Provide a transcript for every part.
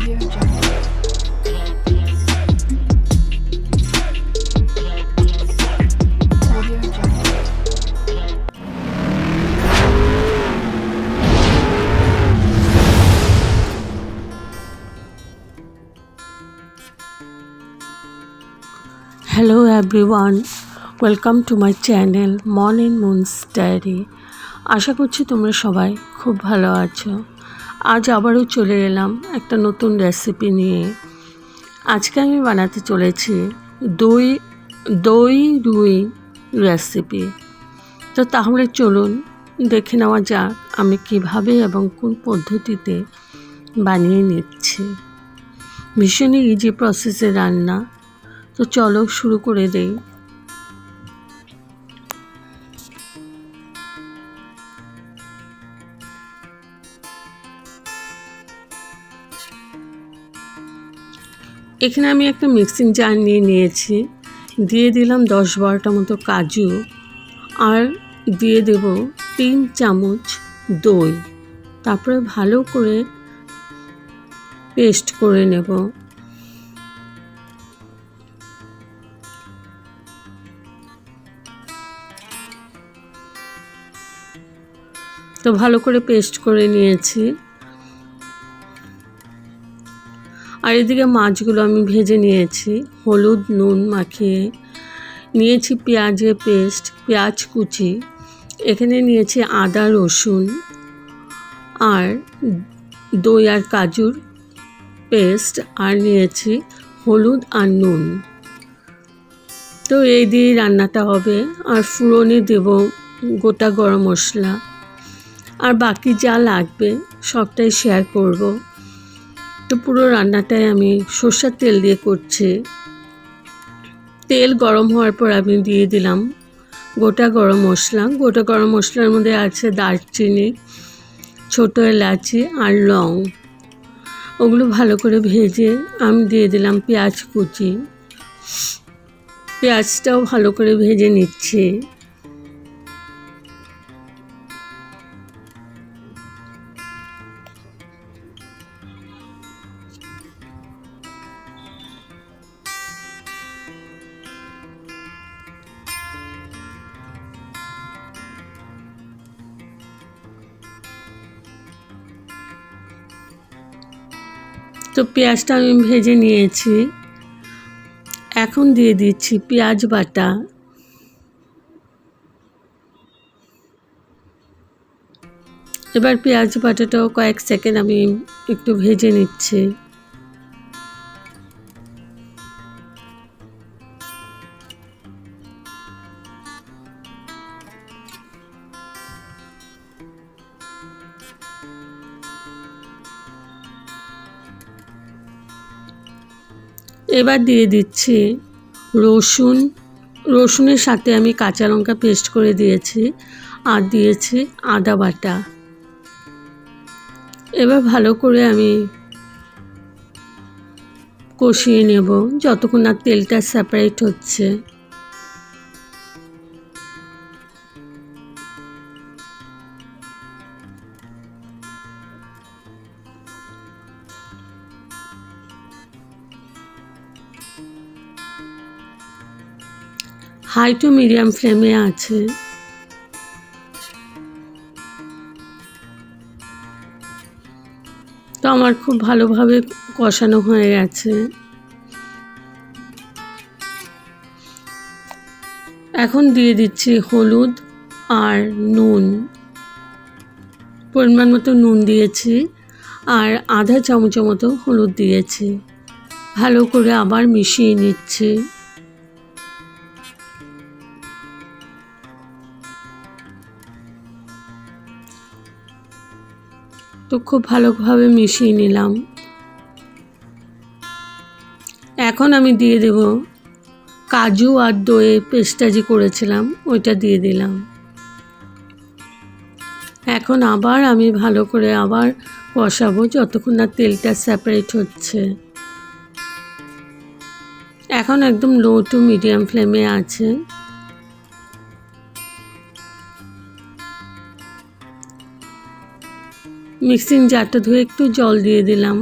Audio Jungle. Audio Jungle. Hello everyone, welcome to my channel Morning Moon's Diary. আশা করছি তোমরা সবাই খুব ভালো আছো। আজ আবারও চলে এলাম একটা নতুন রেসিপি নিয়ে। আজকে আমি বানাতে চলেছি দই রুই রেসিপি। তো তাহলে চলুন দেখে নেওয়া যাক আমি কিভাবে এবং কোন পদ্ধতিতে বানিয়ে নিচ্ছি। ভীষণই ইজি প্রসেসে রান্না। তো চলো শুরু করে দেই। এখানে আমি একটা মিক্সিং জার নিয়ে নিয়েছি, দিয়ে দিলাম 10-12টা মতো কাজু, আর দিয়ে দেব 3 চামচ দই। তারপরে ভালো করে পেস্ট করে নেব। তো ভালো করে পেস্ট করে নিয়েছি। আর এদিকে মাছগুলো আমি ভেজে নিয়েছি, হলুদ নুন মাখিয়ে নিয়েছি। পেঁয়াজের পেস্ট, পেঁয়াজ কুচি, এখানে নিয়েছি আদা রসুন আর দই আর কাজুর পেস্ট, আর নিয়েছি হলুদ আর নুন। তো এই দিয়ে রান্নাটা হবে। আর ফোড়নে দেব গোটা গরম মশলা, আর বাকি যা লাগবে সবটাই শেয়ার করব। তো পুরো রান্নাটাই আমি সরষের তেল দিয়ে করছি। তেল গরম হওয়ার পর আমি দিয়ে দিলাম গোটা গরম মশলা। গোটা গরম মশলার মধ্যে আছে দারচিনি, ছোটো এলাচি আর লং। ওগুলো ভালো করে ভেজে আমি দিয়ে দিলাম পেঁয়াজ কুচি। পেঁয়াজটাও ভালো করে ভেজে নিচ্ছি। তো পেঁয়াজটা আমি ভেজে নিয়েছি। এখন দিয়ে দিচ্ছি পেঁয়াজ বাটা। এবার পেঁয়াজ বাটাটাও কয়েক সেকেন্ড আমি একটু ভেজে নিচ্ছি। এবার দিয়ে দিচ্ছি রসুনের সাথে আমি কাঁচা লঙ্কা পেস্ট করে দিয়েছি, আর দিয়েছি আদা বাটা। এবার ভালো করে আমি কষিয়ে নেব যতক্ষণ না তেলটা সেপারেট হচ্ছে। হাই টু মিডিয়াম ফ্লেমে আছে। তো আমার খুব ভালোভাবে কষানো হয়ে গেছে। এখন দিয়ে দিচ্ছি হলুদ আর নুন। পরিমাণ মতো নুন দিয়েছি, আর আধা চামচের মতো হলুদ দিয়েছি। ভালো করে আবার মিশিয়ে নিচ্ছি। তো খুব ভালোভাবে মিশিয়ে নিলাম। এখন আমি দিয়ে দেব কাজু আর দইয়ের পেস্টটা যে করেছিলাম ওইটা দিয়ে দিলাম। এখন আবার আমি ভালো করে আবার কষাবো যতক্ষণ না তেলটা সেপারেট হচ্ছে। এখন একদম লো টু মিডিয়াম ফ্লেমে আছে। মিক্সিং জারটা ধুয়ে একটু জল দিয়ে দিলাম।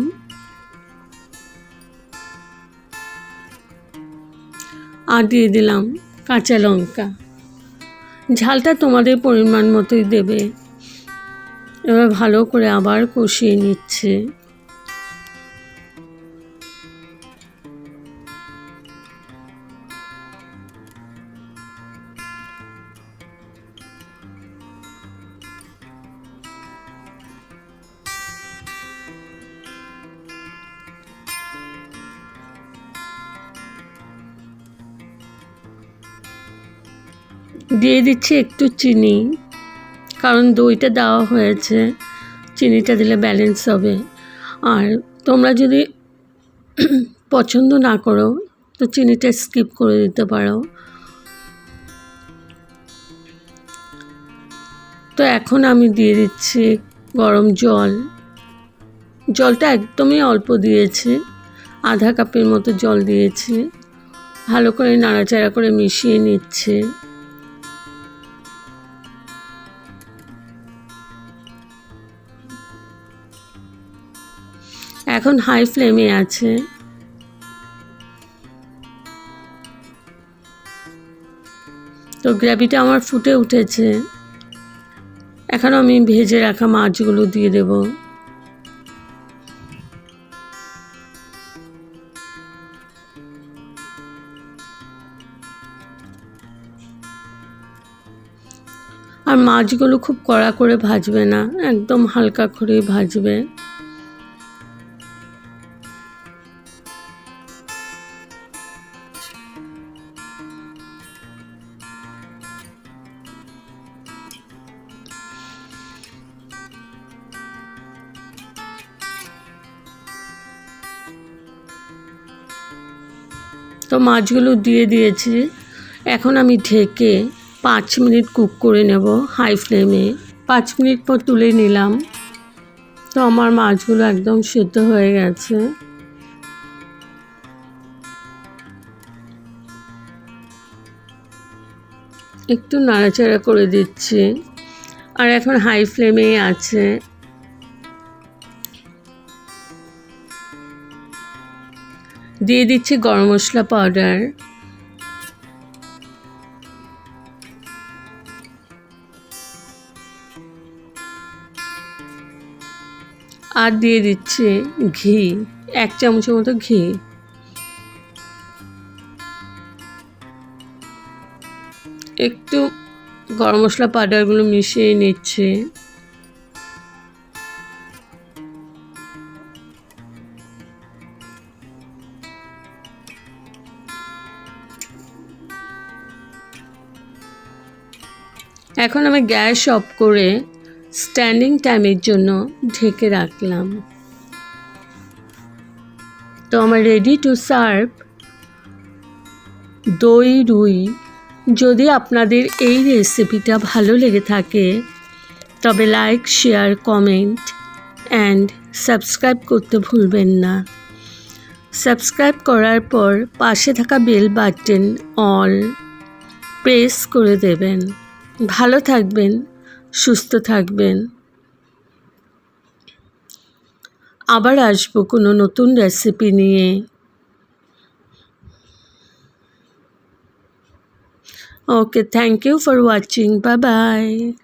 আর দিয়ে দিলাম কাঁচা লঙ্কা। ঝালটা তোমাদের পরিমাণ মতোই দেবে। এবার ভালো করে আবার কষিয়ে নিচ্ছে। দিয়ে দিচ্ছি একটু চিনি, কারণ দইটা দেওয়া হয়েছে, চিনিটা দিলে ব্যালেন্স হবে। আর তোমরা যদি পছন্দ না করো তো চিনিটা স্কিপ করে দিতে পারো। তো এখন আমি দিয়ে দিচ্ছি গরম জল। জলটা একদমই অল্প দিয়েছি, আধা কাপের মতো জল দিয়েছি। ভালো করে নাড়াচাড়া করে মিশিয়ে নিচ্ছে। এখন হাই ফ্লেমে আছে। তো গ্রেভিটা আমার ফুটে উঠেছে। এখন আমি ভেজে রাখা মাছগুলো দিয়ে দেব। আর মাছগুলো খুব কড়া করে ভাজবে না, একদম হালকা করে ভাজবে। তো মাছগুলো দিয়ে দিয়েছি। এখন আমি ঢেকে 5 মিনিট কুক করে নেব হাই ফ্লেমে। 5 মিনিট পর তুলে নিলাম। তো আমার মাছগুলো একদম সেদ্ধ হয়ে গেছে। একটু নাড়াচাড়া করে দিচ্ছি। আর এখন হাই ফ্লেমেই আছে। দিয়ে দিচ্ছি গরম মশলা পাউডার। আর দিয়ে দিচ্ছি ঘি, 1 চামচের মতো ঘি। একটু গরম মশলা পাউডারগুলো মিশিয়ে নিচ্ছে। এখন আমি গ্যাস অফ করে স্ট্যান্ডিং টাইমের জন্য ঢেকে রাখলাম। তো আমার রেডি টু সার্ভ দই রুই। যদি আপনাদের এই রেসিপিটা ভালো লেগে থাকে তবে like, share, comment and subscribe করতে ভুলবেন না। সাবস্ক্রাইব করার পর পাশে থাকা বেল বাটন অল প্রেস করে দেবেন। ভালো থাকবেন, সুস্থ থাকবেন। আবার আসবো কোনো নতুন রেসিপি নিয়ে। Okay, thank you for watching. Bye bye.